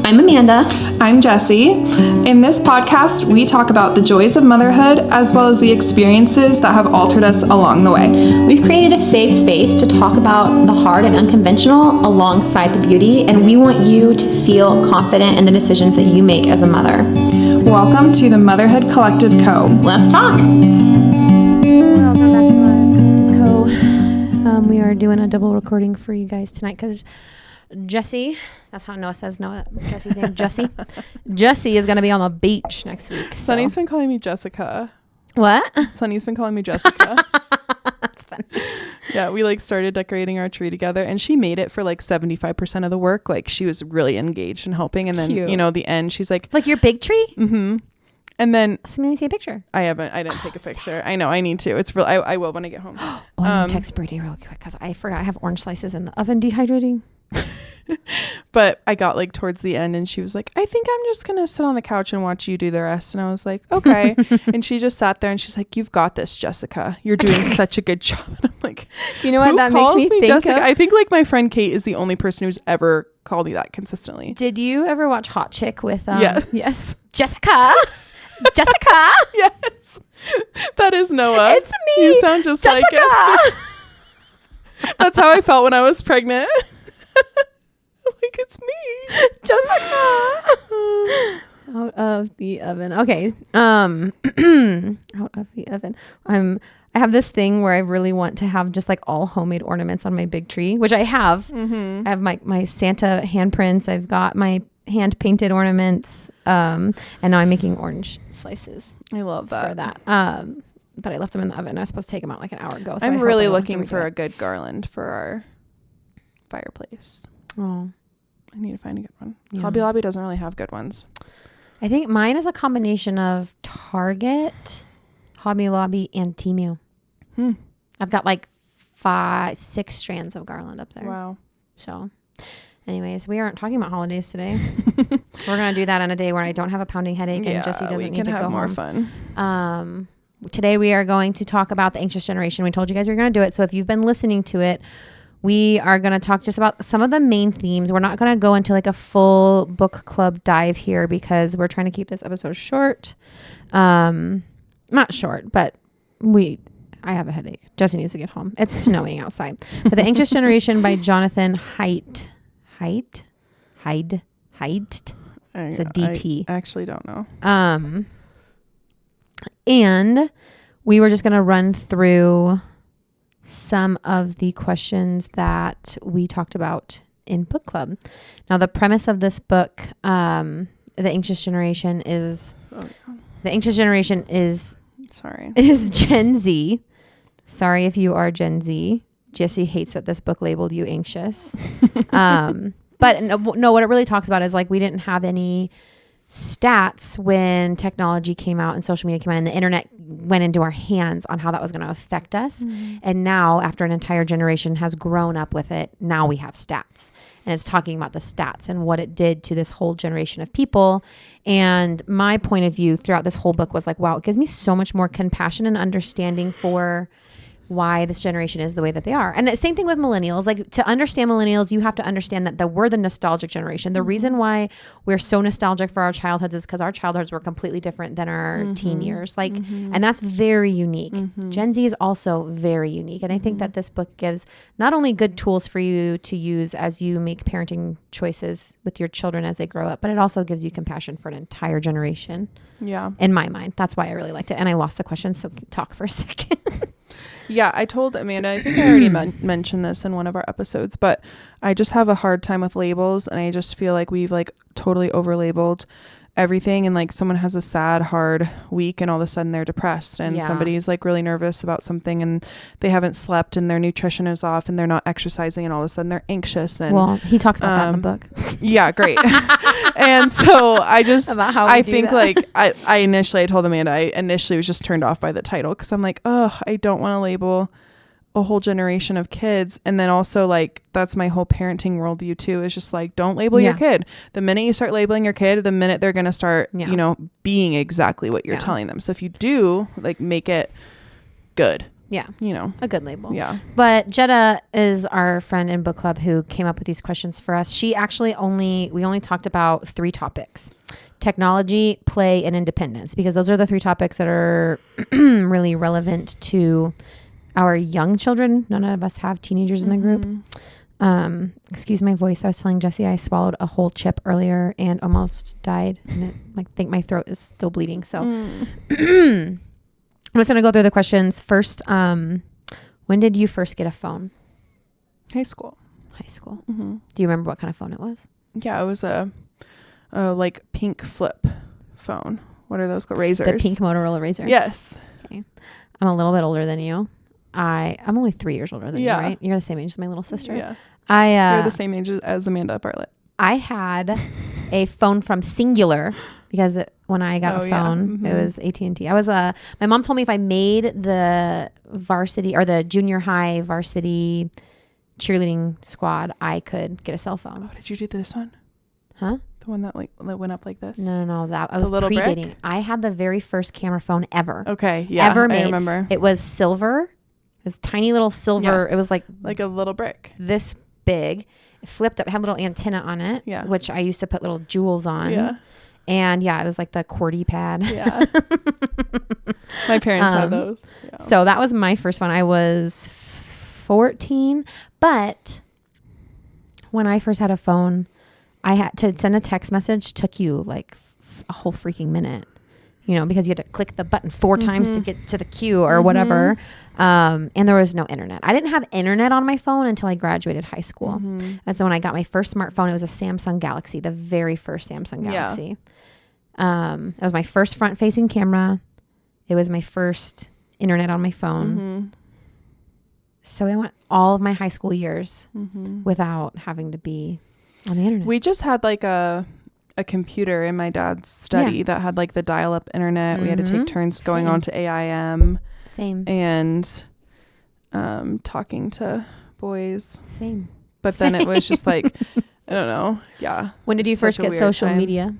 I'm Amanda. I'm Jessie. In this podcast, we talk about the joys of motherhood as well as the experiences that have altered us along the way. We've created a safe space to talk about the hard and unconventional alongside the beauty, and we want you to feel confident in the decisions that you make as a mother. Welcome to the Motherhood Collective Co. Let's talk. Welcome back to the Motherhood Collective Co. We are doing a double recording for you guys tonight because Jessie, that's how Noah says Noah. Jessie's name, Jessie. Jessie is going to be on the beach next week. Sunny's been calling me Jessica. What? Sunny's been calling me Jessica. That's funny. Yeah, we started decorating our tree together, and she made it for 75% of the work. She was really engaged in helping, and then Cute. The end, she's like your big tree. Mm-hmm. And then so let me see a picture. I didn't take a picture. I know I need to. It's real. I will when I get home. I'm gonna text Brady real quick because I forgot I have orange slices in the oven dehydrating. But I got towards the end, and she was like, I think I'm just gonna sit on the couch and watch you do the rest. And I was like, okay. And she just sat there, and she's like, you've got this, Jessica, you're doing such a good job. And I'm like, do you know what that makes me think Jessica? of? I think my friend Kate is the only person who's ever called me that consistently. Did you ever watch Hot Chick with yes Jessica? Jessica? Yes, that is Noah. It's me. You sound just Jessica. like it. That's how I felt when I was pregnant. It's me, Jessica. Out of the oven. Okay. Out of the oven. I have this thing where I really want to have just all homemade ornaments on my big tree, which I have. Mm-hmm. I have my Santa handprints. I've got my hand painted ornaments. And now I'm making orange slices. I love that. For that. But I left them in the oven. I was supposed to take them out an hour ago. So I'm really looking for a good garland for our fireplace. Oh, I need to find a good one. Yeah. Hobby Lobby doesn't really have good ones. I think mine is a combination of Target, Hobby Lobby, and Temu. I've got 5-6 strands of garland up there. Wow. So anyways, we aren't talking about holidays today. We're going to do that on a day where I don't have a pounding headache and Jessie doesn't need to go home. We can have more fun. Today we are going to talk about the anxious generation. We told you guys we were going to do it. So if you've been listening to it, we are going to talk just about some of the main themes. We're not going to go into a full book club dive here because we're trying to keep this episode short. Not short, but I have a headache. Jessie needs to get home. It's snowing outside. But The Anxious Generation by Jonathan Haidt. Haidt? It's a DT. I actually don't know. And we were just going to run through some of the questions that we talked about in book club. Now, the premise of this book, The Anxious Generation is Gen Z. Sorry if you are Gen Z. Jessie hates that this book labeled you anxious. But no, what it really talks about is we didn't have any stats when technology came out and social media came out and the internet went into our hands on how that was going to affect us. Mm-hmm. And now, after an entire generation has grown up with it, now we have stats. And it's talking about the stats and what it did to this whole generation of people. And my point of view throughout this whole book was wow, it gives me so much more compassion and understanding for why this generation is the way that they are. And the same thing with millennials. To understand millennials, you have to understand that we're the nostalgic generation. The reason why we're so nostalgic for our childhoods is because our childhoods were completely different than our teen years. And that's very unique. Gen Z is also very unique. And I think that this book gives not only good tools for you to use as you make parenting choices with your children as they grow up, but it also gives you compassion for an entire generation. Yeah. In my mind. That's why I really liked it. And I lost the question, so talk for a second. Yeah, I told Amanda, I think I already mentioned this in one of our episodes, but I just have a hard time with labels, and I just feel we've totally over-labeled everything, and someone has a sad, hard week, and all of a sudden they're depressed, and somebody's really nervous about something, and they haven't slept, and their nutrition is off, and they're not exercising, and all of a sudden they're anxious. And well, he talks about that in the book. Yeah, great. And so I just about how I think I initially, I told Amanda, I initially was just turned off by the title because I'm I don't want to label a whole generation of kids. And then also that's my whole parenting worldview too, is just don't label your kid. The minute you start labeling your kid, the minute they're going to start, being exactly what you're telling them. So if you do make it good, Yeah. you know, A good label. yeah. But Jetta is our friend in book club who came up with these questions for us. She actually we only talked about 3 topics: technology, play, and independence, because those are the 3 topics that are really relevant to our young children. None of us have teenagers in the group. Excuse my voice. I was telling Jesse I swallowed a whole chip earlier and almost died. And I think my throat is still bleeding. So I'm just going to go through the questions. First, when did you first get a phone? High school. High school. Mm-hmm. Do you remember what kind of phone it was? Yeah, it was a like pink flip phone. What are those called? Razors. The pink Motorola Razor. Yes. Okay. I'm a little bit older than you. I'm only 3 years older than you, right? You're the same age as my little sister. Yeah. You're the same age as Amanda Bartlett. I had a phone from Singular because when I got a phone, it was AT&T. My mom told me if I made the varsity or the junior high varsity cheerleading squad, I could get a cell phone. Oh, did you do this one? Huh? The one that went up like this? No. I was predating. Brick? I had the very first camera phone ever. Okay. Yeah. Ever made. I remember. It was silver. It was tiny little silver. Yeah. It was like a little brick. This big. It flipped up. Had a little antenna on it. Yeah. Which I used to put little jewels on. Yeah. And yeah, it was like the QWERTY pad. Yeah. My parents had those. Yeah. So that was my first phone. I was 14. But when I first had a phone, I had to send a text message. Took you like a whole freaking minute. You know, because you had to click the button 4 times to get to the queue or whatever. And there was no internet. I didn't have internet on my phone until I graduated high school. And so when I got my first smartphone, it was a Samsung Galaxy, the very first Samsung Galaxy. It was my first front-facing camera. It was my first internet on my phone. So I went all of my high school years without having to be on the internet. We just had like a computer in my dad's study that had like the dial-up internet. We had to take turns going on to AIM. Same. And talking to boys. Same. But then it was just like, I don't know. Yeah. When did you first get social media?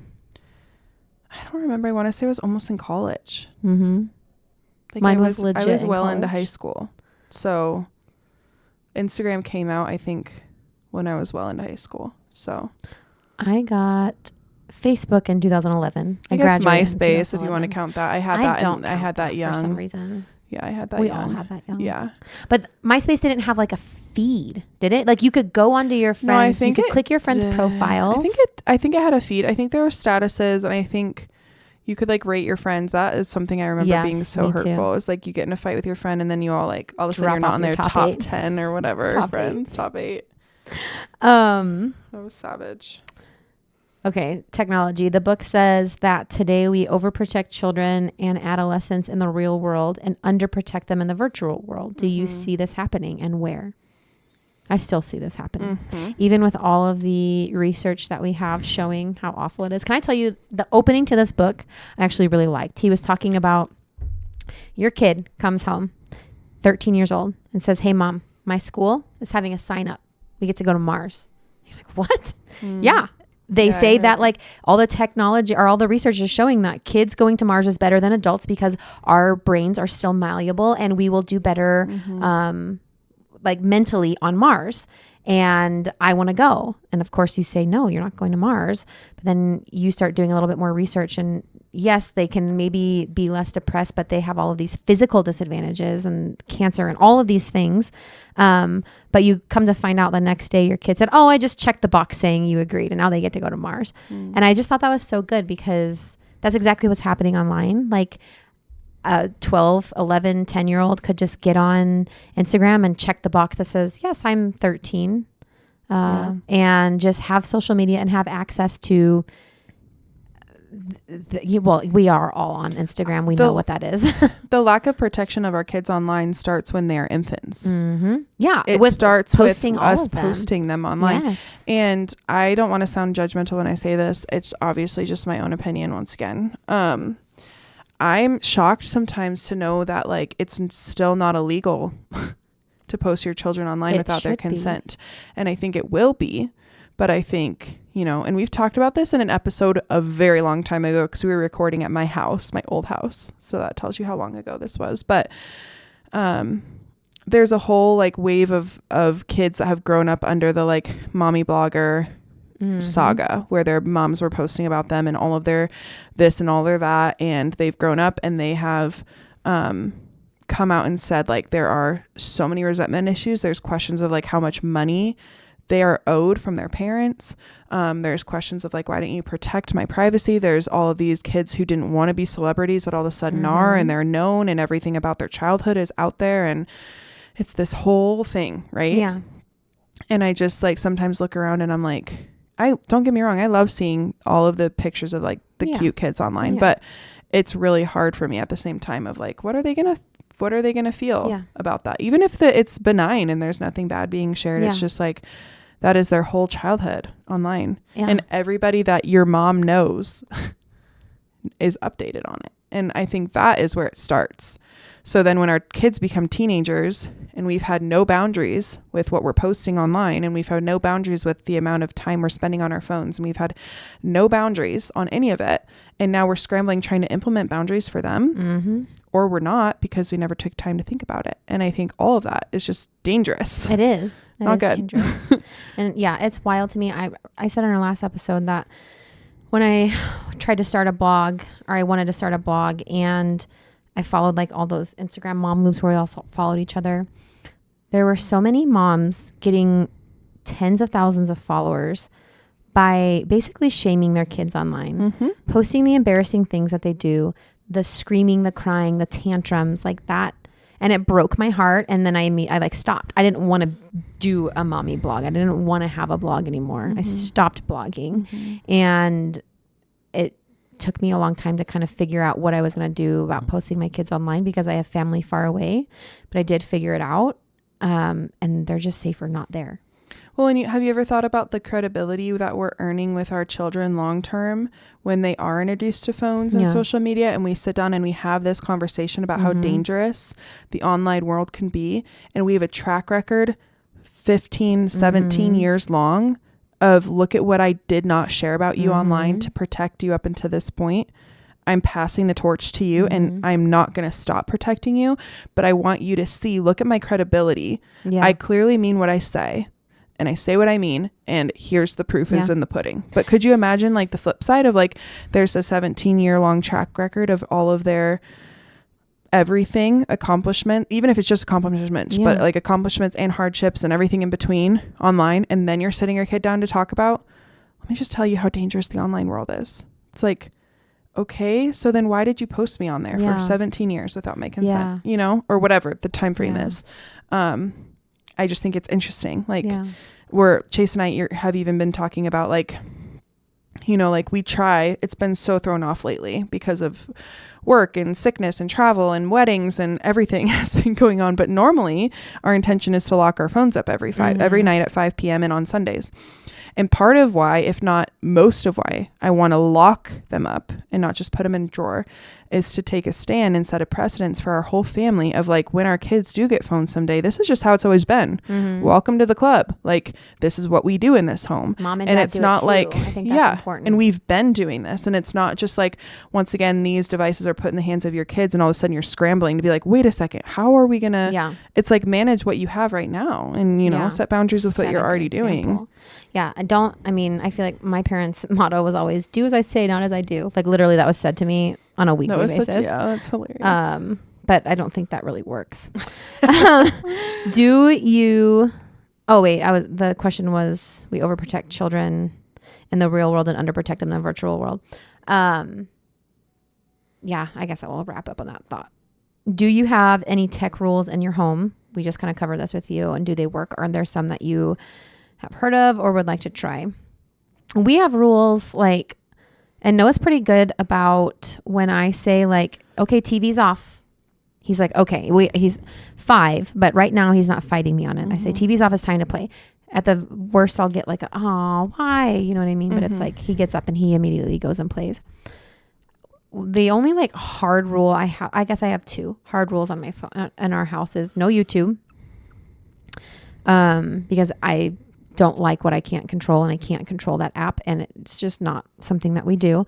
I don't remember. I want to say it was almost in college. Like mine was legit. I was well into high school. So Instagram came out, I think, when I was well into high school. So I got Facebook in 2011. I guess MySpace, if you want to count that. I had that young. For some reason. Yeah, I had that young. We all had that young. Yeah. But MySpace didn't have like a feed, did it? Like you could go onto your friends. No, I think you could click your friends' profiles. I think it had a feed. I think there were statuses, and I think you could like rate your friends. That is something I remember being so hurtful. Too. It was like you get in a fight with your friend, and then you all like all of a sudden you're not on their top 10 or whatever. Top 8. That was savage. Okay, technology. The book says that today we overprotect children and adolescents in the real world and underprotect them in the virtual world. Do you see this happening, and where? I still see this happening. Even with all of the research that we have showing how awful it is. Can I tell you, the opening to this book I actually really liked. He was talking about your kid comes home, 13 years old, and says, "Hey, Mom, my school is having a sign up. We get to go to Mars." You're like, what? Yeah. They say that like all the technology or all the research is showing that kids going to Mars is better than adults because our brains are still malleable and we will do better like mentally on Mars. And I want to go. And of course you say, no, you're not going to Mars. But then you start doing a little bit more research, and yes, they can maybe be less depressed, but they have all of these physical disadvantages and cancer and all of these things. But you come to find out the next day your kid said, oh, I just checked the box saying you agreed. And now they get to go to Mars. And I just thought that was so good because that's exactly what's happening online. Like a 12, 11, 10-year-old could just get on Instagram and check the box that says, yes, I'm 13. And just have social media and have access to we are all on Instagram. We know what that is. The lack of protection of our kids online starts when they are infants. Yeah. It starts with us posting them online. Yes. And I don't want to sound judgmental when I say this. It's obviously just my own opinion once again. I'm shocked sometimes to know that like it's still not illegal to post your children online without their consent. And I think it will be. But I think, you know, and we've talked about this in an episode a very long time ago because we were recording at my house, my old house. So that tells you how long ago this was. But there's a whole like wave of kids that have grown up under the like mommy blogger saga, where their moms were posting about them and all of their this and all their that, and they've grown up and they have come out and said like there are so many resentment issues. There's questions of like how much money they are owed from their parents. There's questions of like, why didn't you protect my privacy? There's all of these kids who didn't want to be celebrities that all of a sudden are, and they're known, and everything about their childhood is out there, and it's this whole thing, right? Yeah. And I just like sometimes look around and I'm like, I don't get me wrong, I love seeing all of the pictures of like the cute kids online, but it's really hard for me at the same time of like, what are they gonna feel about that? Even if it's benign and there's nothing bad being shared, it's just like that is their whole childhood online, and everybody that your mom knows is updated on it. And I think that is where it starts. So then when our kids become teenagers and we've had no boundaries with what we're posting online, and we've had no boundaries with the amount of time we're spending on our phones, and we've had no boundaries on any of it, and now we're scrambling trying to implement boundaries for them, or we're not, because we never took time to think about it. And I think all of that is just dangerous. It is. Not good. Dangerous. And yeah, it's wild to me. I said in our last episode that when I tried to start a blog, or I wanted to start a blog, and I followed like all those Instagram mom loops where we all followed each other, there were so many moms getting tens of thousands of followers by basically shaming their kids online, posting the embarrassing things that they do, the screaming, the crying, the tantrums, like that. And it broke my heart. And then I like stopped. I didn't want to do a mommy blog. I didn't want to have a blog anymore. I stopped blogging, and it took me a long time to kind of figure out what I was going to do about posting my kids online, because I have family far away, but I did figure it out. And they're just safer not there. Well, and have you ever thought about the credibility that we're earning with our children long term when they are introduced to phones and social media, and we sit down and we have this conversation about how dangerous the online world can be, and we have a track record 15, 17 years long of look at what I did not share about you online to protect you up until this point. I'm passing the torch to you, and I'm not going to stop protecting you, but I want you to see, look at my credibility. I clearly mean what I say, and I say what I mean, and here's the proof is in the pudding. But could you imagine like the flip side of like, there's a 17-year long track record of all of their everything accomplishment, even if it's just accomplishments, but like accomplishments and hardships and everything in between online. And then you're sitting your kid down to talk about, let me just tell you how dangerous the online world is. It's like, okay, so then why did you post me on there for 17 years without my consent, you know, or whatever the time frame is. I just think it's interesting. Like where Chase and I have even been talking about like, you know, like it's been so thrown off lately because of work and sickness and travel and weddings and everything has been going on. But normally our intention is to lock our phones up every night at 5 p.m. and on Sundays. And part of why, if not most of why, I want to lock them up and not just put them in a drawer, is to take a stand and set a precedence for our whole family of like, when our kids do get phones someday, this is just how it's always been. Welcome to the club. Like, this is what we do in this home. Mom and Dad it's not too. like, I think that's important. And we've been doing this, and it's not just like, once again, these devices are put in the hands of your kids, and all of a sudden you're scrambling to be like, wait a second, how are we going to, it's like manage what you have right now, and, you know, set boundaries with what you're already doing. I feel like my parents' motto was always do as I say, not as I do. Like literally that was said to me on a weekly basis. That's hilarious. But I don't think that really works. Do you, the question was, we overprotect children in the real world and underprotect them in the virtual world. I guess I will wrap up on that thought. Do you have any tech rules in your home? We just kind of covered this with you, and do they work? Or are there some that you have heard of or would like to try? We have rules like, and Noah's pretty good about when I say like, okay, TV's off. He's like, okay, wait, he's 5, but right now he's not fighting me on it. I say, TV's off, it's time to play. At the worst, I'll get like, oh, why? You know what I mean? But it's like, he gets up and he immediately goes and plays. The only like hard rule I guess I have 2 hard rules on my phone in our house is no YouTube. Because I don't like what I can't control, and I can't control that app, and it's just not something that we do.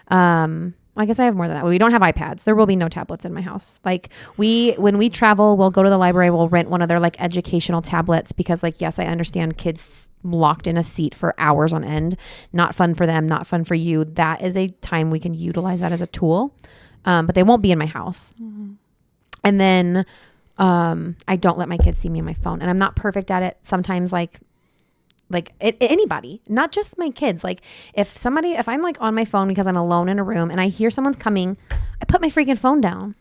On I guess I have more than that. We don't have iPads. There will be no tablets in my house. Like when we travel, we'll go to the library, we'll rent one of their like educational tablets because like, yes, I understand kids locked in a seat for hours on end. Not fun for them, not fun for you. That is a time we can utilize that as a tool. But they won't be in my house. Mm-hmm. And then I don't let my kids see me on my phone, and I'm not perfect at it. Sometimes anybody, not just my kids. Like if I'm like on my phone because I'm alone in a room and I hear someone's coming, I put my freaking phone down.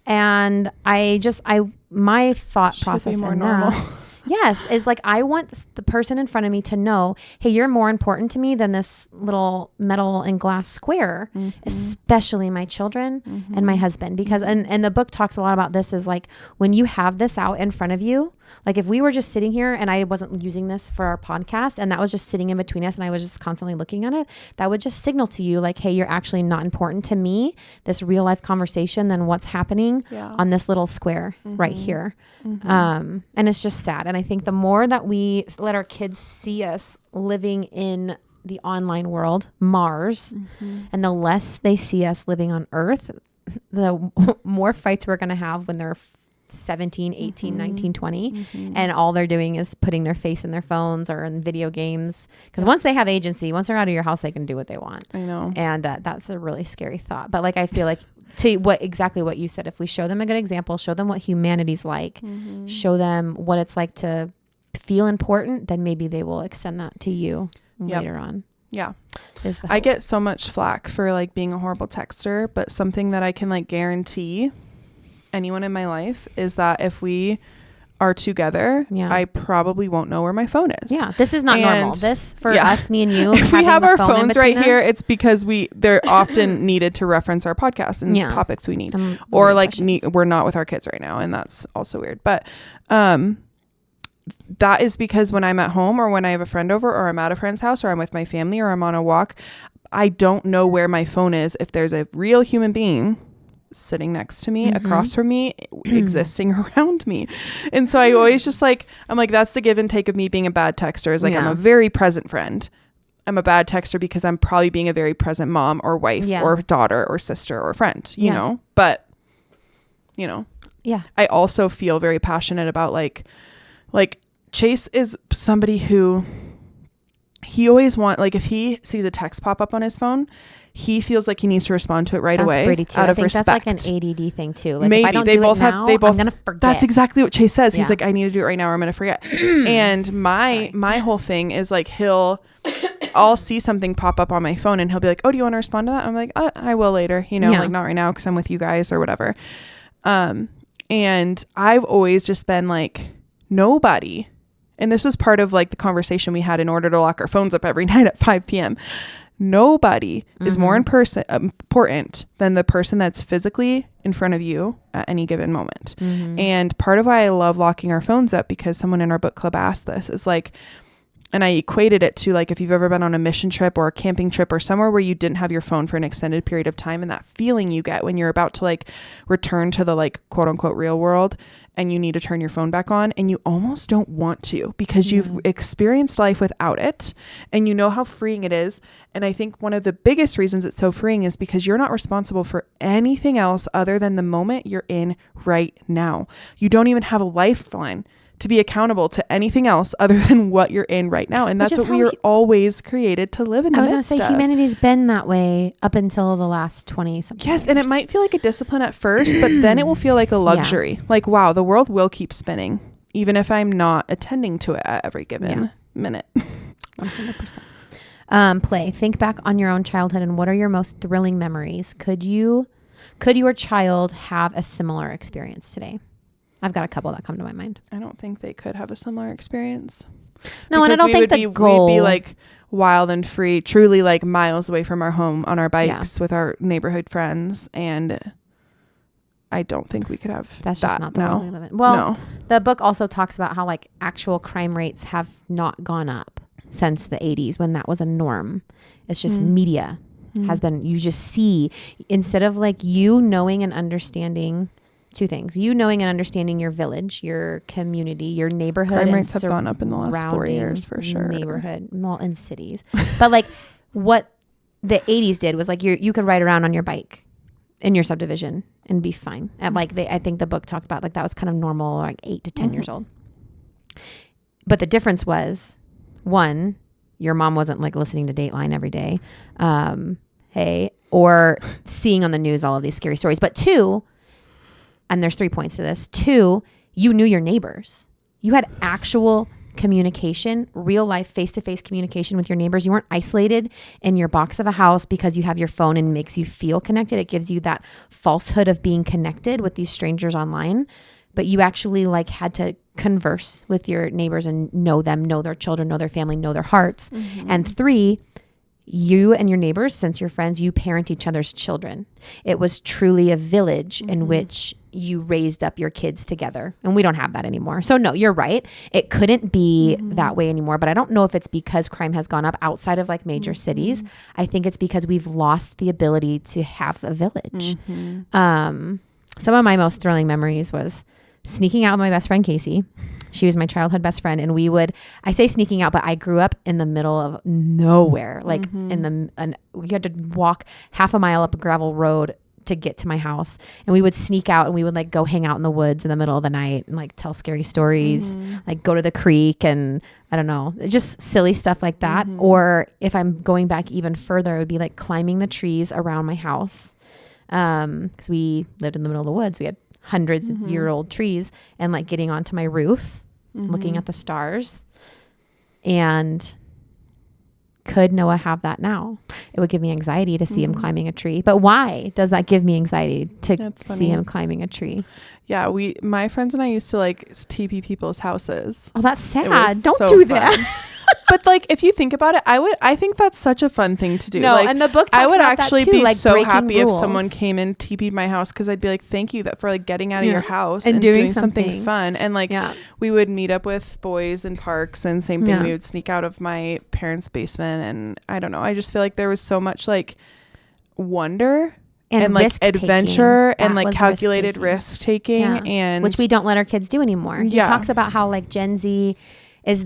And my thought process be more in normal. that, yes, is like, I want the person in front of me to know, hey, you're more important to me than this little metal and glass square, mm-hmm. especially my children mm-hmm. and my husband. Because, and the book talks a lot about this, is like when you have this out in front of you, like if we were just sitting here and I wasn't using this for our podcast and that was just sitting in between us and I was just constantly looking at it, that would just signal to you like, hey, you're actually not important to me, this real life conversation, than what's happening on this little square mm-hmm. right here. Mm-hmm. And it's just sad. And I think the more that we let our kids see us living in the online world, Mars, mm-hmm. and the less they see us living on Earth, the more fights we're going to have when they're 17, 18, mm-hmm. 19, 20. Mm-hmm. And all they're doing is putting their face in their phones or in video games. Because once they have agency, once they're out of your house, they can do what they want. I know. And that's a really scary thought. But like, I feel like exactly what you said, if we show them a good example, show them what humanity's like, mm-hmm. show them what it's like to feel important, then maybe they will extend that to you later on. Yeah. I get so much flack for like being a horrible texter, but something that I can like guarantee anyone in my life is that if we are together, I probably won't know where my phone is. Yeah. This is not normal. This for us, me and you. If we have our phones right here, it's because they're often needed to reference our podcast and topics we need, or like we're not with our kids right now. And that's also weird. But, that is because when I'm at home or when I have a friend over or I'm at a friend's house or I'm with my family or I'm on a walk, I don't know where my phone is. If there's a real human being sitting next to me, mm-hmm. across from me, existing around me. And so I always just like, I'm like, that's the give and take of me being a bad texter, is like, I'm a very present friend. I'm a bad texter because I'm probably being a very present mom or wife or daughter or sister or friend, you know, but I also feel very passionate about like Chase is somebody who he always like if he sees a text pop up on his phone, he feels like he needs to respond to it right away. Out of respect. That's like an ADD thing too. Like maybe if I don't do it now, I'm gonna forget. That's exactly what Chase says. He's like, I need to do it right now or I'm gonna forget. And my whole thing is like I'll see something pop up on my phone and he'll be like, oh, do you want to respond to that? I'm like, I will later, like not right now because I'm with you guys or whatever. And I've always just been like, nobody. And this was part of like the conversation we had in order to lock our phones up every night at 5 p.m. Nobody mm-hmm. is more important than the person that's physically in front of you at any given moment. Mm-hmm. And part of why I love locking our phones up, because someone in our book club asked this, is like, and I equated it to like if you've ever been on a mission trip or a camping trip or somewhere where you didn't have your phone for an extended period of time, and that feeling you get when you're about to like return to the like quote unquote real world and you need to turn your phone back on and you almost don't want to because you've experienced life without it and you know how freeing it is. And I think one of the biggest reasons it's so freeing is because you're not responsible for anything else other than the moment you're in right now. You don't even have a lifeline to be accountable to anything else other than what you're in right now. And that's what we are always created to live in. I was going to say humanity's been that way up until the last 20 something years. And it might feel like a discipline at first, but then it will feel like a luxury. Like, wow, the world will keep spinning, even if I'm not attending to it at every given minute. 100%. Play. Think back on your own childhood and what are your most thrilling memories? Could your child have a similar experience today? I've got a couple that come to my mind. I don't think they could have a similar experience. No, and I don't think the goal... We'd be like wild and free, truly like miles away from our home on our bikes with our neighborhood friends. And I don't think we could have That's just not the world we live in. Well, the book also talks about how like actual crime rates have not gone up since the 80s when that was a norm. It's just media has been, you just see, instead of like you knowing and understanding... Two things. You knowing and understanding your village, your community, your neighborhood. Crime rates have gone up in the last 4 years for sure. Neighborhood, well, in cities. But like what the 80s did was like you could ride around on your bike in your subdivision and be fine. And like I think the book talked about like that was kind of normal, like 8 to 10 years old. But the difference was, one, your mom wasn't like listening to Dateline every day, or seeing on the news all of these scary stories. But two, and there's 3 points to this. Two, you knew your neighbors. You had actual communication, real life, face-to-face communication with your neighbors. You weren't isolated in your box of a house because you have your phone and makes you feel connected. It gives you that falsehood of being connected with these strangers online, but you actually like had to converse with your neighbors and know them, know their children, know their family, know their hearts. And 3, you and your neighbors, since you're friends, you parent each other's children. It was truly a village in which you raised up your kids together. And we don't have that anymore. So no, you're right. It couldn't be that way anymore. But I don't know if it's because crime has gone up outside of like major cities. I think it's because we've lost the ability to have a village. Some of my most thrilling memories was sneaking out with my best friend, Casey. She was my childhood best friend. And I say sneaking out, but I grew up in the middle of nowhere. Like you had to walk half a mile up a gravel road to get to my house. And we would sneak out and we would like go hang out in the woods in the middle of the night and like tell scary stories, like go to the creek and I don't know, just silly stuff like that. Or if I'm going back even further, it would be like climbing the trees around my house. Cause we lived in the middle of the woods. We had hundreds of year-old trees and like getting onto my roof, looking at the stars. And could Noah have that now? It would give me anxiety to see him climbing a tree. But why does that give me anxiety to see him climbing a tree? Yeah, my friends and I used to like TP people's houses. Oh, that's sad. Don't do that. But like, if you think about it, I think that's such a fun thing to do. No, like, and the book talks I would about actually that too, be like so happy rules. if someone came and TP'd my house, because I'd be like, thank you for like getting out of your house and doing something fun. And like, we would meet up with boys in parks, and same thing. We would sneak out of my parents' basement, and I don't know. I just feel like there was so much like wonder and like adventure and like calculated risk taking, and which we don't let our kids do anymore. He talks about how like Gen Z is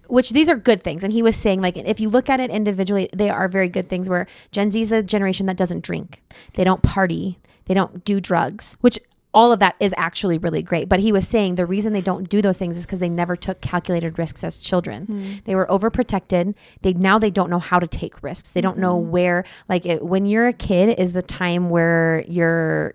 which these are good things. And he was saying like, if you look at it individually, they are very good things, where Gen Z is the generation that doesn't drink. They don't party. They don't do drugs, which all of that is actually really great. But he was saying the reason they don't do those things is because they never took calculated risks as children. They were overprotected. Now they don't know how to take risks. They don't know where, when you're a kid is the time where you're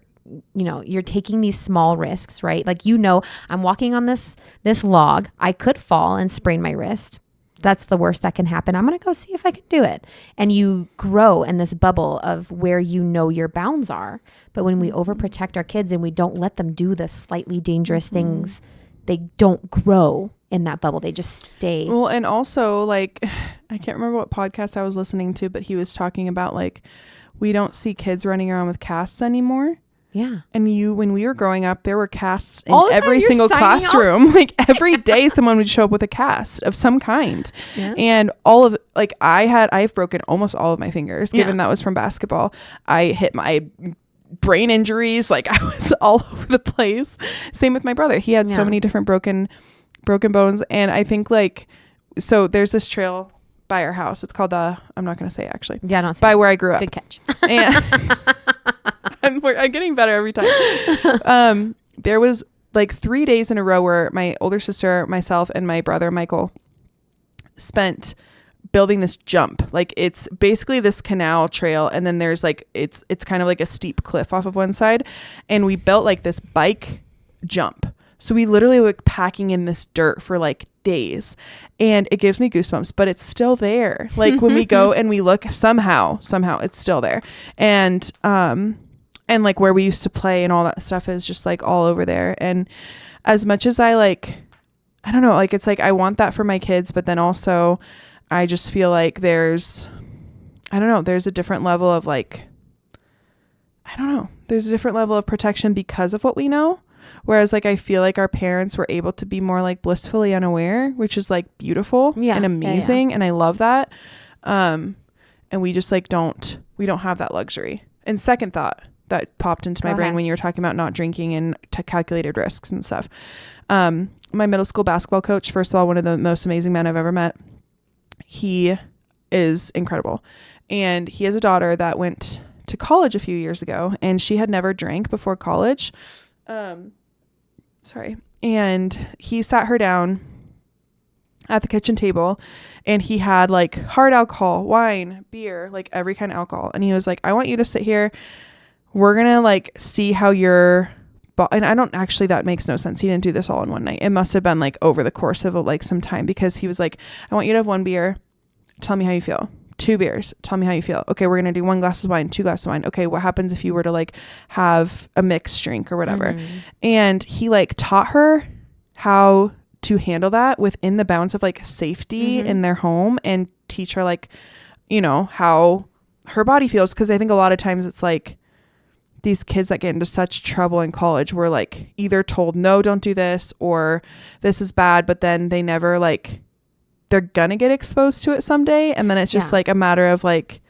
taking these small risks, right? Like, I'm walking on this log. I could fall and sprain my wrist. That's the worst that can happen. I'm going to go see if I can do it. And you grow in this bubble of where your bounds are. But when we overprotect our kids and we don't let them do the slightly dangerous things, they don't grow in that bubble. They just stay. Well, and also like, I can't remember what podcast I was listening to, but he was talking about like, we don't see kids running around with casts anymore. Yeah. And when we were growing up, there were casts in every single classroom. Like every day someone would show up with a cast of some kind. Yeah. And all of like, I've broken almost all of my fingers, given that was from basketball. I hit my brain injuries. Like I was all over the place. Same with my brother. He had so many different broken bones. And I think like, so there's this trail by our house. It's called I'm not going to say it actually. Yeah, don't say by where I grew up. Good catch. And I'm getting better every time. There was like 3 days in a row where my older sister, myself, and my brother Michael spent building this jump. Like it's basically this canal trail, and then there's like it's kind of like a steep cliff off of one side, and we built like this bike jump. So we literally were packing in this dirt for like days, and it gives me goosebumps, but it's still there. Like when we go and we look, somehow it's still there. And like where we used to play and all that stuff is just like all over there. And as much as I don't know, like it's like I want that for my kids, but then also I just feel like there's a different level of there's a different level of protection because of what we know. Whereas like I feel like our parents were able to be more like blissfully unaware, which is like beautiful and amazing. And I love that. And we just like we don't have that luxury. And second thought that popped into my brain when you were talking about not drinking and calculated risks and stuff. My middle school basketball coach, first of all, one of the most amazing men I've ever met. He is incredible. And he has a daughter that went to college a few years ago, and she had never drank before college. And he sat her down at the kitchen table, and he had like hard alcohol, wine, beer, like every kind of alcohol. And he was like, I want you to sit here. We're going to like see how and I don't actually, that makes no sense. He didn't do this all in one night. It must have been like over the course of like some time, because he was like, I want you to have 1 beer. Tell me how you feel. 2 beers. Tell me how you feel. Okay, we're going to do 1 glass of wine, 2 glasses of wine. Okay, what happens if you were to like have a mixed drink or whatever? And he like taught her how to handle that within the bounds of like safety in their home, and teach her like, you know, how her body feels. Cause I think a lot of times it's like these kids that get into such trouble in college were like either told, no, don't do this, or this is bad, but then they never like, they're gonna get exposed to it someday. And then it's just like a matter of like,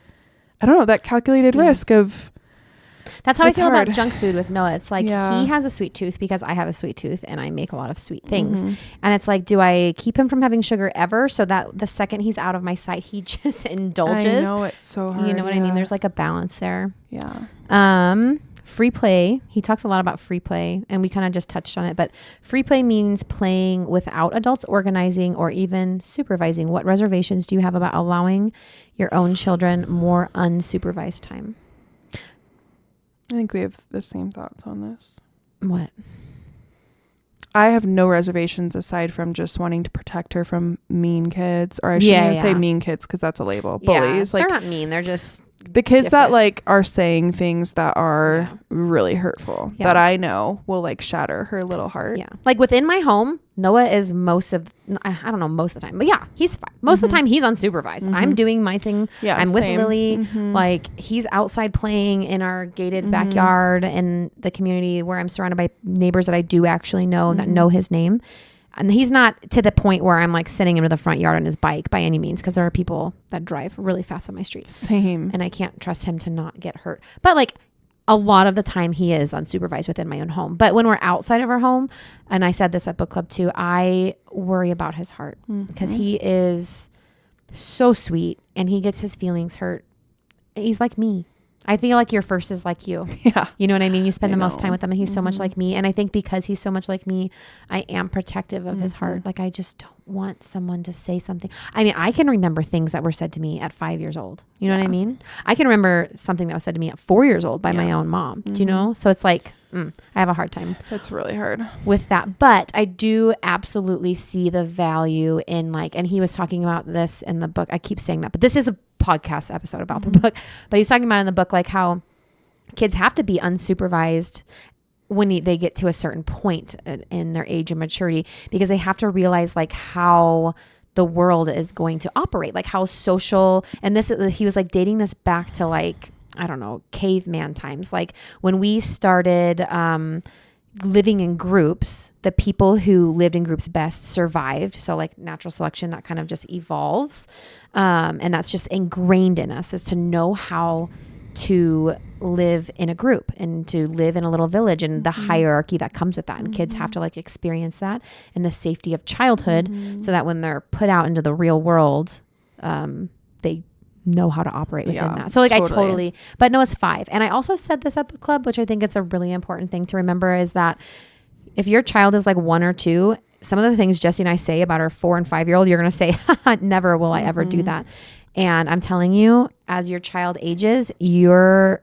I don't know, that calculated risk of. That's how I feel about junk food with Noah. It's like he has a sweet tooth because I have a sweet tooth and I make a lot of sweet things. And it's like, do I keep him from having sugar ever so that the second he's out of my sight, he just indulges? I know, it's so hard. You know what I mean? There's like a balance there. Yeah. Free play. He talks a lot about free play, and we kind of just touched on it, but free play means playing without adults organizing or even supervising. What reservations do you have about allowing your own children more unsupervised time? I think we have the same thoughts on this. What? I have no reservations aside from just wanting to protect her from mean kids, or I shouldn't even say mean kids because that's a label. Bullies. Like, they're not mean. They're just the kids that like are saying things that are really hurtful that I know will like shatter her little heart. Yeah. Like within my home, Noah is I don't know most of the time, but yeah, he's fine. Most of the time he's unsupervised. I'm doing my thing. Yeah, I'm with Lily. Like he's outside playing in our gated backyard in the community where I'm surrounded by neighbors that I do actually know that know his name. And he's not to the point where I'm like sending him to the front yard on his bike by any means, because there are people that drive really fast on my street. Same. And I can't trust him to not get hurt. But like a lot of the time he is unsupervised within my own home. But when we're outside of our home, and I said this at book club too, I worry about his heart because he is so sweet and he gets his feelings hurt. He's like me. I feel like your first is like you. Yeah. You know what I mean? You spend the most time with him and he's so much like me. And I think because he's so much like me, I am protective of his heart. Like I just don't want someone to say something. I mean, I can remember things that were said to me at 5 years old. You know what I mean? I can remember something that was said to me at 4 years old by my own mom. Do you know? So it's like, I have a hard time. That's really hard with that. But I do absolutely see the value in like, and he was talking about this in the book. I keep saying that, but this is a podcast episode about the book, but he's talking about in the book like how kids have to be unsupervised when they get to a certain point in their age and maturity, because they have to realize like how the world is going to operate, like how social, and he was like dating this back to like, I don't know, caveman times. Like when we started living in groups, the people who lived in groups best survived. So like natural selection, that kind of just evolves. And that's just ingrained in us, is to know how to live in a group and to live in a little village and the hierarchy that comes with that. And kids have to like experience that in the safety of childhood so that when they're put out into the real world, they know how to operate within that. So like I totally, but Noah's 5. And I also said this at book club, which I think it's a really important thing to remember, is that if your child is like 1 or 2, some of the things Jesse and I say about our 4 and 5-year-old, you're going to say, never will I ever do that. And I'm telling you, as your child ages, you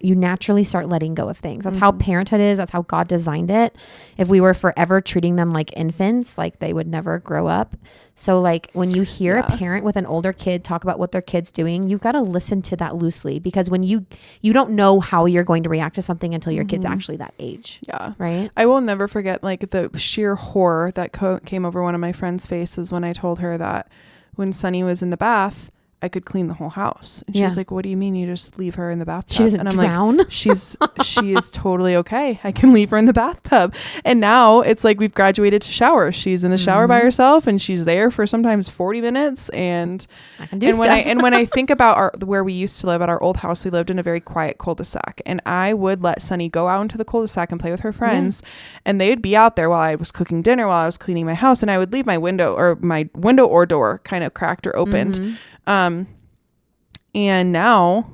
naturally start letting go of things. That's how parenthood is. That's how God designed it. If we were forever treating them like infants, like they would never grow up. So like when you hear a parent with an older kid talk about what their kid's doing, you've got to listen to that loosely, because when you don't know how you're going to react to something until your kid's actually that age. Yeah. Right. I will never forget like the sheer horror that came over one of my friend's faces when I told her that when Sunny was in the bath, I could clean the whole house. And she was like, what do you mean you just leave her in the bathtub? She doesn't drown? Like, she is totally okay. I can leave her in the bathtub. And now it's like we've graduated to shower. She's in the shower by herself and she's there for sometimes 40 minutes. And I can do stuff. When I think about where we used to live at our old house, we lived in a very quiet cul-de-sac. And I would let Sunny go out into the cul-de-sac and play with her friends. And they'd be out there while I was cooking dinner, while I was cleaning my house. And I would leave my window or door kind of cracked or opened. And now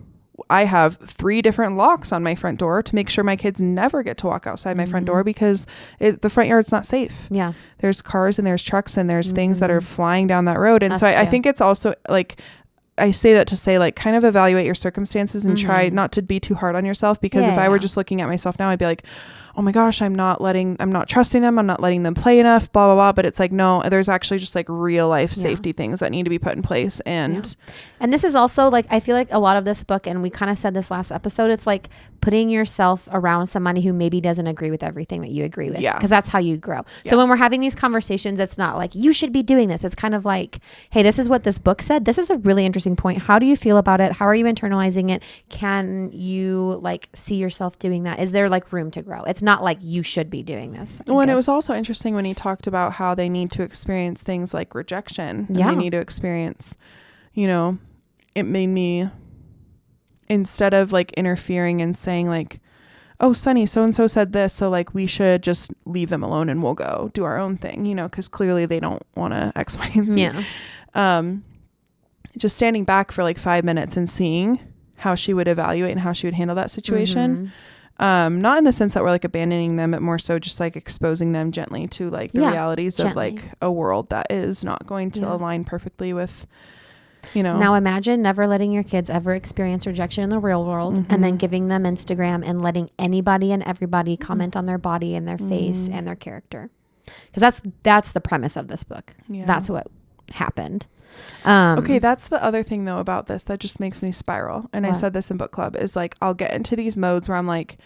I have 3 different locks on my front door to make sure my kids never get to walk outside my front door, because the front yard's not safe. Yeah. There's cars and there's trucks and there's things that are flying down that road. And so I think it's also like, I say that to say, like, kind of evaluate your circumstances and try not to be too hard on yourself, because if I were just looking at myself now, I'd be like, oh my gosh, I'm not trusting them. I'm not letting them play enough, blah, blah, blah. But it's like, no, there's actually just like real life safety things that need to be put in place. And this is also like, I feel like a lot of this book, and we kind of said this last episode, it's like putting yourself around somebody who maybe doesn't agree with everything that you agree with. Yeah. Because that's how you grow. Yeah. So when we're having these conversations, it's not like you should be doing this. It's kind of like, hey, this is what this book said. This is a really interesting point. How do you feel about it? How are you internalizing it? Can you like see yourself doing that? Is there like room to grow? It's not like you should be doing this. Well, and it was also interesting when he talked about how they need to experience things like rejection. And they need to experience, you know, it made me, instead of like interfering and saying like, oh, Sunny, so-and-so said this, so like we should just leave them alone and we'll go do our own thing, you know, because clearly they don't want to X, Y, and Z. Yeah. Just standing back for like 5 minutes and seeing how she would evaluate and how she would handle that situation. Not in the sense that we're like abandoning them, but more so just like exposing them gently to like the realities of like a world that is not going to align perfectly with, you know. Now imagine never letting your kids ever experience rejection in the real world, and then giving them Instagram and letting anybody and everybody comment on their body and their face and their character. Because that's the premise of this book. Yeah. That's what happened. Okay, that's the other thing though about this that just makes me spiral. And what? I said this in book club, is like I'll get into these modes where I'm like,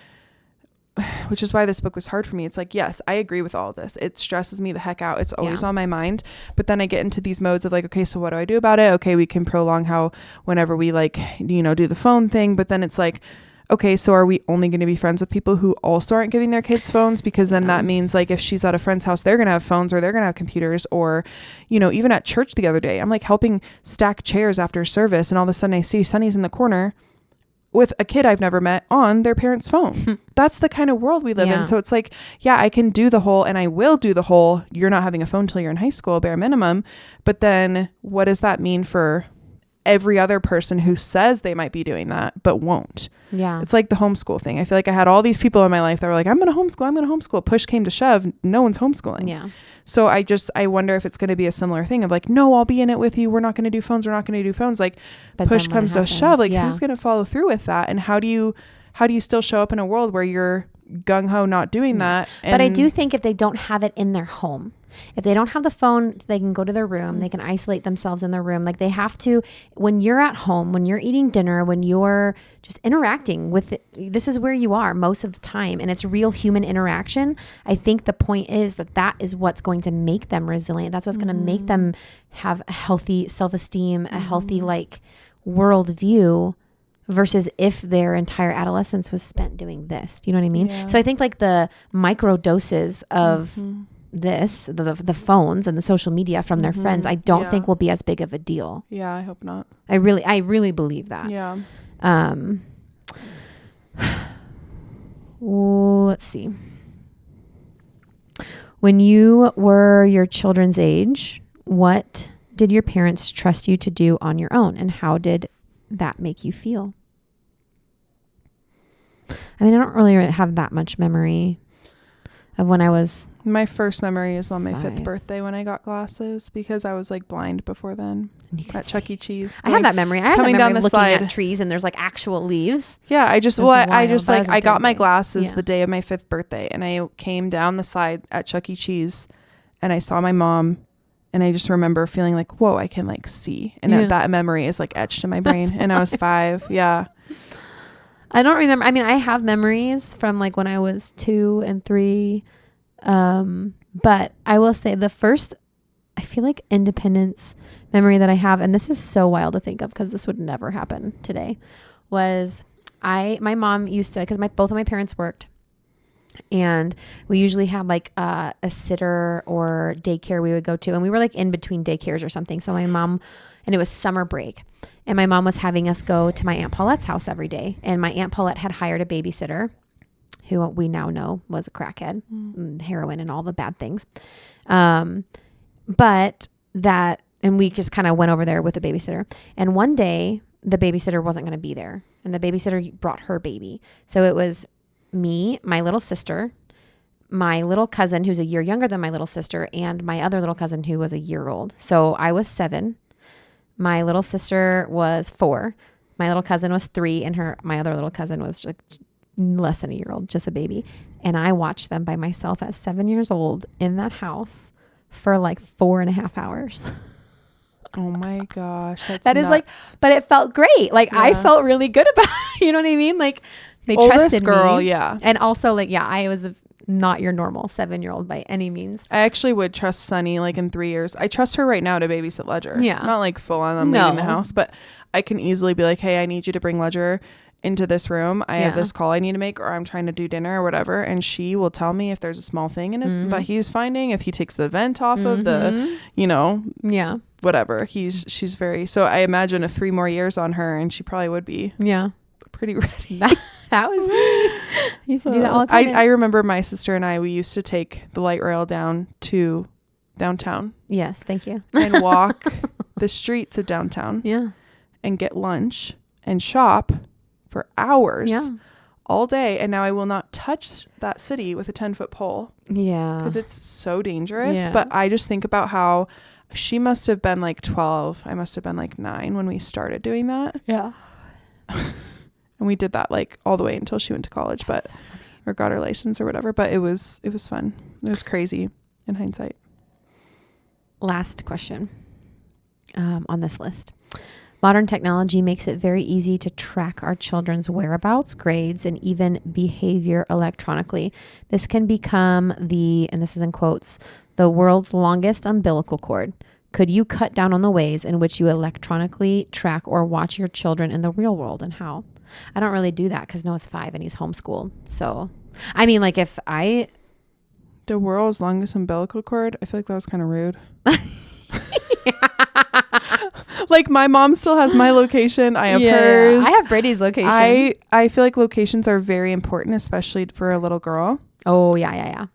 which is why this book was hard for me. It's like, yes, I agree with all of this. It stresses me the heck out. It's always on my mind. But then I get into these modes of like, okay, so what do I do about it? Okay, we can prolong how whenever we like, you know, do the phone thing. But then it's like, okay, so are we only going to be friends with people who also aren't giving their kids phones? Because then that means like if she's at a friend's house, they're going to have phones or they're going to have computers. Or, you know, even at church the other day, I'm like helping stack chairs after service. And all of a sudden I see Sunny's in the corner with a kid I've never met on their parents' phone. That's the kind of world we live in. So it's like, yeah, I can do the whole, and I will do the whole, you're not having a phone till you're in high school, bare minimum. But then what does that mean for every other person who says they might be doing that but won't? Yeah, it's like the homeschool thing. I feel like I had all these people in my life that were like, I'm gonna homeschool. Push came to shove, no one's homeschooling. Yeah. So I wonder if it's going to be a similar thing of like, no, I'll be in it with you, we're not going to do phones, like, but push comes to shove, like who's going to follow through with that? And how do you still show up in a world where you're gung-ho not doing that? But I do think if they don't have it in their home, if they don't have the phone, they can go to their room, they can isolate themselves in their room. Like they have to, when you're at home, when you're eating dinner, when you're just interacting with it, this is where you are most of the time, and it's real human interaction. I think the point is that is what's going to make them resilient. That's what's going to make them have a healthy self-esteem, a healthy like worldview, versus if their entire adolescence was spent doing this. Do you know what I mean? Yeah. So I think like the micro doses of this, the phones and the social media from their friends, I don't think will be as big of a deal. Yeah, I hope not. I really believe that. Yeah. Let's see. When you were your children's age, what did your parents trust you to do on your own, and how did that make you feel? I mean, I don't really have that much memory of when I was... My first memory is on my 5th birthday when I got glasses, because I was like blind before then at Chuck E. Cheese. I have that memory. I have that memory of looking at trees and there's like actual leaves. Yeah, I got my glasses the day of my 5th birthday, and I came down the side at Chuck E. Cheese and I saw my mom, and I just remember feeling like, whoa, I can like see. And that memory is like etched in my brain. And I was 5. Yeah. I don't remember. I mean, I have memories from like when I was 2 and 3. But I will say the first, I feel like independence memory that I have, and this is so wild to think of because this would never happen today, was my mom used to, because both of my parents worked, and we usually had like a sitter or daycare we would go to, and we were like in between daycares or something. So my mom, and it was summer break, and my mom was having us go to my Aunt Paulette's house every day, and my Aunt Paulette had hired a babysitter who we now know was a crackhead, heroin and all the bad things. But that and we just kind of went over there with the babysitter. And one day the babysitter wasn't going to be there, and the babysitter brought her baby. So it was me, my little sister, my little cousin who's a year younger than my little sister, and my other little cousin who was a year old. So I was 7. My little sister was 4. My little cousin was 3, and my other little cousin was like less than a year old, just a baby. And I watched them by myself at 7 years old in that house for like 4.5 hours. Oh my gosh. That is like, but it felt great. Like I felt really good about it. You know what I mean? Like they trusted girl, me. yeah. And also like, I was not your normal 7-year-old by any means. I actually would trust Sunny like in 3 years. I trust her right now to babysit Ledger. Yeah. Not like full on I'm leaving the house, but I can easily be like, hey, I need you to bring Ledger into this room. I have this call I need to make, or I'm trying to do dinner or whatever. And she will tell me if there's a small thing in his that he's finding, if he takes the vent off of the, whatever. She's very, so I imagine a 3 more years on her and she probably would be pretty ready. That was me. I used to do that all the time. I remember my sister and we used to take the light rail down to downtown. Yes, thank you. And walk the streets of downtown. Yeah. And get lunch and shop for hours all day. And now I will not touch that city with a 10-foot pole. Yeah. Because it's so dangerous. Yeah. But I just think about how she must have been like 12. I must have been like 9 when we started doing that. Yeah. And we did that like all the way until she went to college, or got her license or whatever. But it was fun. It was crazy in hindsight. Last question on this list. Modern technology makes it very easy to track our children's whereabouts, grades, and even behavior electronically. This can become and this is in quotes, the world's longest umbilical cord. Could you cut down on the ways in which you electronically track or watch your children in the real world, and how? I don't really do that because Noah's 5 and he's homeschooled. So, I mean, like the world's longest umbilical cord, I feel like that was kind of rude. Like my mom still has my location. I have hers. I have Brady's location. I feel like locations are very important, especially for a little girl. Oh, yeah.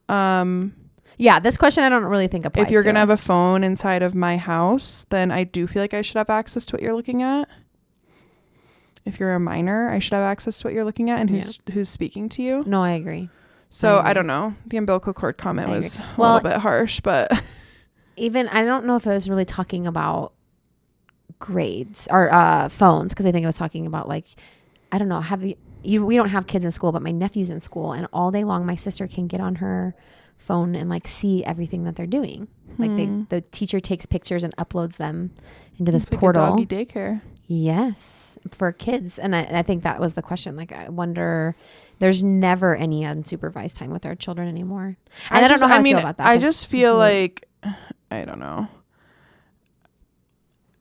Yeah, this question I don't really think applies. If you're going to have a phone inside of my house, then I do feel like I should have access to what you're looking at. If you're a minor, I should have access to what you're looking at and who's speaking to you. No, I agree. So I don't know. The umbilical cord comment was a little bit harsh, but even I don't know if I was really talking about grades or phones, because I think I was talking about like, I don't know, we don't have kids in school, but my nephew's in school, and all day long my sister can get on her phone and like see everything that they're doing. Like the teacher takes pictures and uploads them into this portal. Like a doggy daycare. Yes, for kids. And I think that was the question. Like, I wonder, there's never any unsupervised time with our children anymore. And I don't know how I feel about that. I just feel like, I don't know.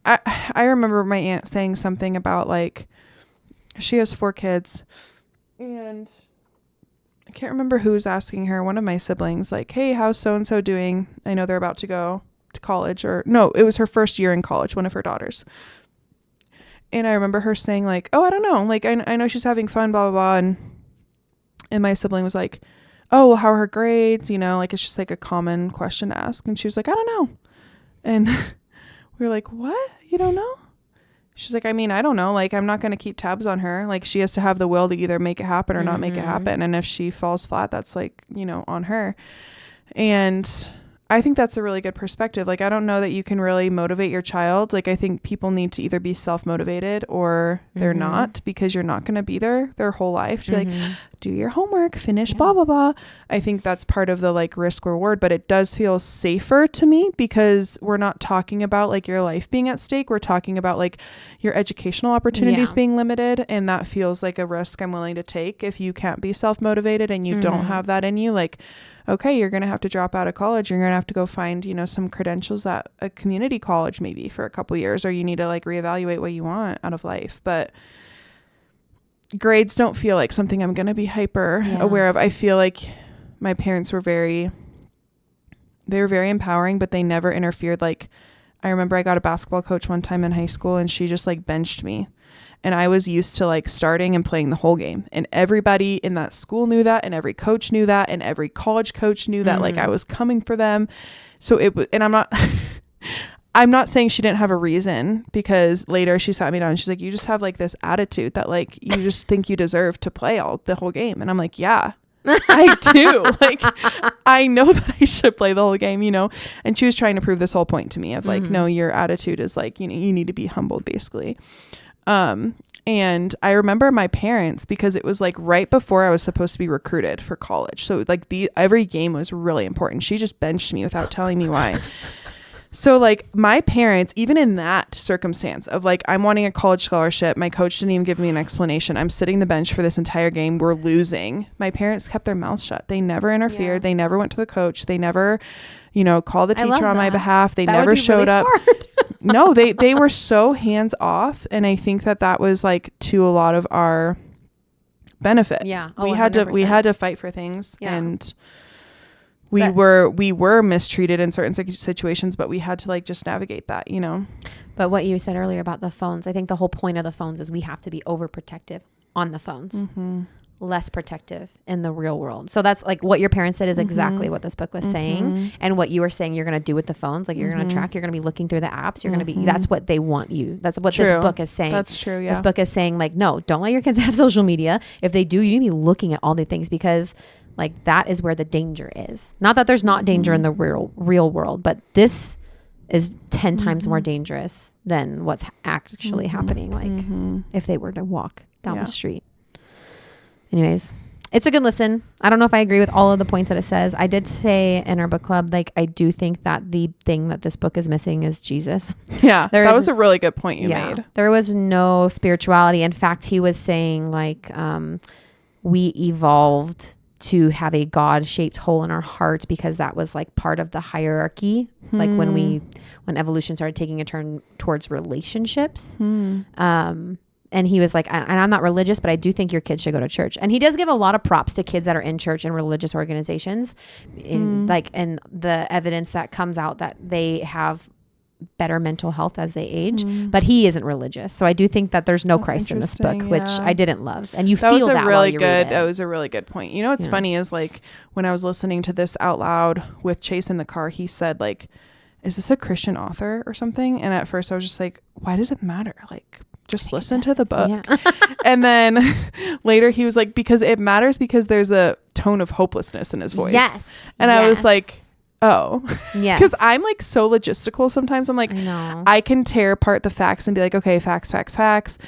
I remember my aunt saying something about like, she has 4 kids, and I can't remember who was asking her, one of my siblings, like, hey, how's so-and-so doing? I know they're about to go to college, or no, it was her first year in college, one of her daughters. And I remember her saying like, oh, I don't know. Like, I know she's having fun, blah, blah, blah. And my sibling was like, oh, well, how are her grades? You know, like, it's just like a common question to ask. And she was like, I don't know. And we were like, what? You don't know? She's like, I mean, I don't know. Like, I'm not going to keep tabs on her. Like, she has to have the will to either make it happen or not make it happen. And if she falls flat, that's like, you know, on her. And I think that's a really good perspective. Like, I don't know that you can really motivate your child. Like, I think people need to either be self-motivated or they're not, because you're not going to be there their whole life to be like, do your homework, finish, blah, blah, blah. I think that's part of the like risk reward, but it does feel safer to me because we're not talking about like your life being at stake. We're talking about like your educational opportunities being limited. And that feels like a risk I'm willing to take. If you can't be self-motivated and you don't have that in you, like, okay, you're going to have to drop out of college. You're going to have to go find, you know, some credentials at a community college maybe for a couple years, or you need to like reevaluate what you want out of life. But grades don't feel like something I'm going to be hyper aware of. I feel like my parents were very empowering, but they never interfered. Like, I remember I got a basketball coach one time in high school, and she just like benched me. And I was used to like starting and playing the whole game. And everybody in that school knew that. And every coach knew that. And every college coach knew that like I was coming for them. So it was, and I'm not, I'm not saying she didn't have a reason, because later she sat me down and she's like, you just have like this attitude that like you just think you deserve to play the whole game. And I'm like, yeah, I do. Like, I know that I should play the whole game, you know? And she was trying to prove this whole point to me of like, no, your attitude is like, you know, you need to be humbled basically. And I remember my parents, because it was like right before I was supposed to be recruited for college. So like every game was really important. She just benched me without telling me why. So like my parents, even in that circumstance of like, I'm wanting a college scholarship, my coach didn't even give me an explanation. I'm sitting the bench for this entire game. We're losing. My parents kept their mouths shut. They never interfered. Yeah. They never went to the coach. They never, you know, called the teacher on my behalf. They that never showed really up. No, they were so hands off. And I think that was like to a lot of our benefit. Yeah. We had to fight for things. Yeah. And we were mistreated in certain situations, but we had to like just navigate that, you know. But what you said earlier about the phones, I think the whole point of the phones is we have to be overprotective on the phones, less protective in the real world. So that's like what your parents said is exactly what this book was saying, and what you were saying you're going to do with the phones. Like you're going to track, you're going to be looking through the apps. You're going to be, that's what they want you. That's what this book is saying. That's true. Yeah. This book is saying like, no, don't let your kids have social media. If they do, you need to be looking at all the things, because like that is where the danger is. Not that there's not danger in the real world, but this is 10 times more dangerous than what's actually happening. Like if they were to walk down the street. Anyways, it's a good listen. I don't know if I agree with all of the points that it says. I did say in our book club, like I do think that the thing that this book is missing is Jesus. Yeah, that was a really good point you made. There was no spirituality. In fact, he was saying like we evolved to have a God-shaped hole in our heart because that was like part of the hierarchy. Like when evolution started taking a turn towards relationships. And he was like, and I'm not religious, but I do think your kids should go to church. And he does give a lot of props to kids that are in church and religious organizations, in like, and the evidence that comes out that they have better mental health as they age, but he isn't religious. So I do think that there's no Christ in this book, which I didn't love. And you feel that while you read it. That was a really good point. You know, what's funny is like when I was listening to this out loud with Chase in the car, he said like, is this a Christian author or something? And at first I was just like, why does it matter? Like, just listen to the book. Yeah. And then later he was like, because it matters, because there's a tone of hopelessness in his voice. Yes. And I was like, oh, yeah. Because I'm like so logistical sometimes. I'm like, I can tear apart the facts and be like, okay, facts.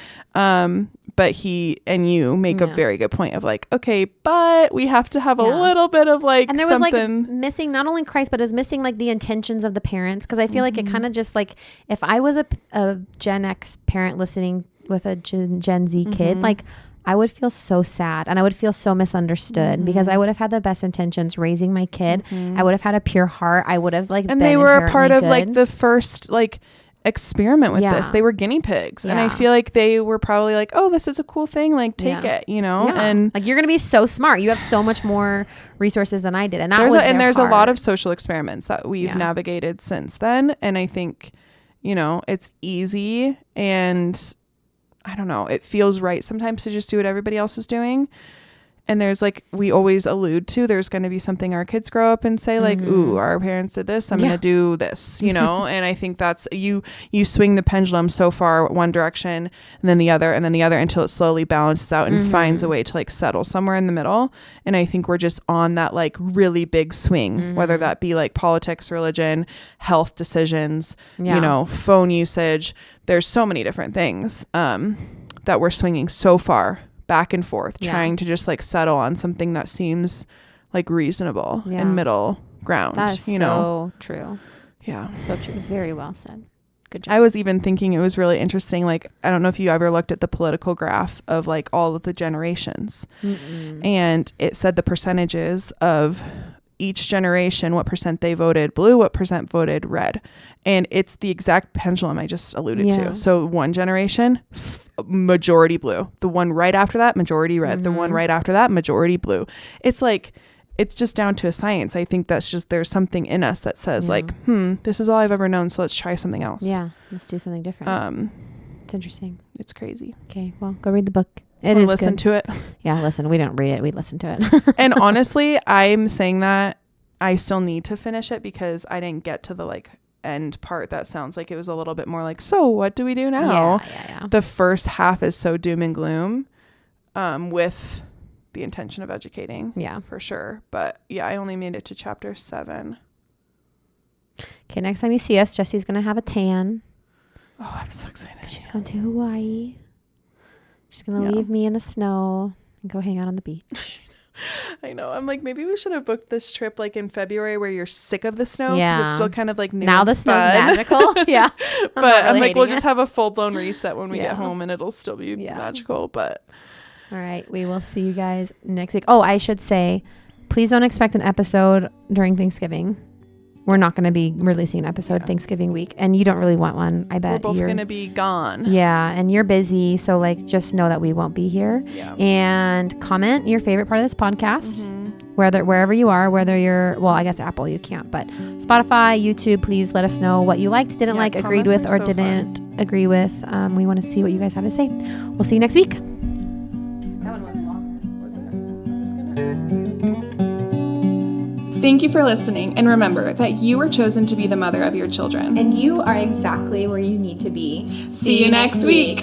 But he and you make a very good point of like, okay, but we have to have a little bit of like, and there was like missing not only Christ, but it was missing like the intentions of the parents. Cause I feel like it kind of just like, if I was a Gen X parent listening with a Gen Z kid, like I would feel so sad and I would feel so misunderstood because I would have had the best intentions raising my kid. I would have had a pure heart. I would have like, and they were a part of like the first like experiment with this. They were guinea pigs, and I feel like they were probably like, oh, this is a cool thing, like take it, you know. And like you're gonna be so smart, you have so much more resources than I did, and there's a lot of social experiments that we've navigated since then, and I think, you know, it's easy, and I don't know, it feels right sometimes to just do what everybody else is doing. And there's like, we always allude to, there's going to be something our kids grow up and say like, ooh, our parents did this, I'm going to do this, you know? And I think that's, you swing the pendulum so far one direction and then the other until it slowly balances out and finds a way to like settle somewhere in the middle. And I think we're just on that like really big swing, whether that be like politics, religion, health decisions, you know, phone usage. There's so many different things that we're swinging so far back and forth, trying to just like settle on something that seems like reasonable and middle ground. That's so true. Yeah. So true. Very well said. Good job. I was even thinking it was really interesting. Like, I don't know if you ever looked at the political graph of like all of the generations. And it said the percentages of each generation, what percent they voted blue, what percent voted red. And it's the exact pendulum I just alluded to. So one generation, majority blue. The one right after that, majority red. The one right after that, majority blue. It's like, it's just down to a science. I think that's just, there's something in us that says like, this is all I've ever known, so let's try something else. Yeah, let's do something different. It's interesting. It's crazy. Okay, well, go read the book. It is listen good. to it. Yeah, listen, we don't read it, we listen to it. And honestly, I'm saying that I still need to finish it because I didn't get to the like end part that sounds like it was a little bit more like, so what do we do now? Yeah. The first half is so doom and gloom, with the intention of educating. Yeah. For sure. But yeah, I only made it to chapter 7. Okay, next time you see us, Jessie's going to have a tan. Oh, I'm so excited. She's going to Hawaii. She's going to leave me in the snow and go hang out on the beach. I know. I'm like, maybe we should have booked this trip like in February where you're sick of the snow. Because it's still kind of like new. Now the snow's magical. Yeah. But I'm like, we'll just have a full-blown reset when we get home and it'll still be magical. But all right. We will see you guys next week. Oh, I should say, please don't expect an episode during Thanksgiving. We're not going to be releasing an episode Thanksgiving week. And you don't really want one, I bet. We're both going to be gone. Yeah. And you're busy. So like, just know that we won't be here. Yeah. And comment your favorite part of this podcast. Wherever you are, whether you're, well, I guess Apple, you can't, but Spotify, YouTube, please let us know what you liked, didn't like, agreed with, or didn't agree with. We want to see what you guys have to say. We'll see you next week. That one was longer. Was it? I was going to ask you. Thank you for listening, and remember that you were chosen to be the mother of your children. And you are exactly where you need to be. See you next week.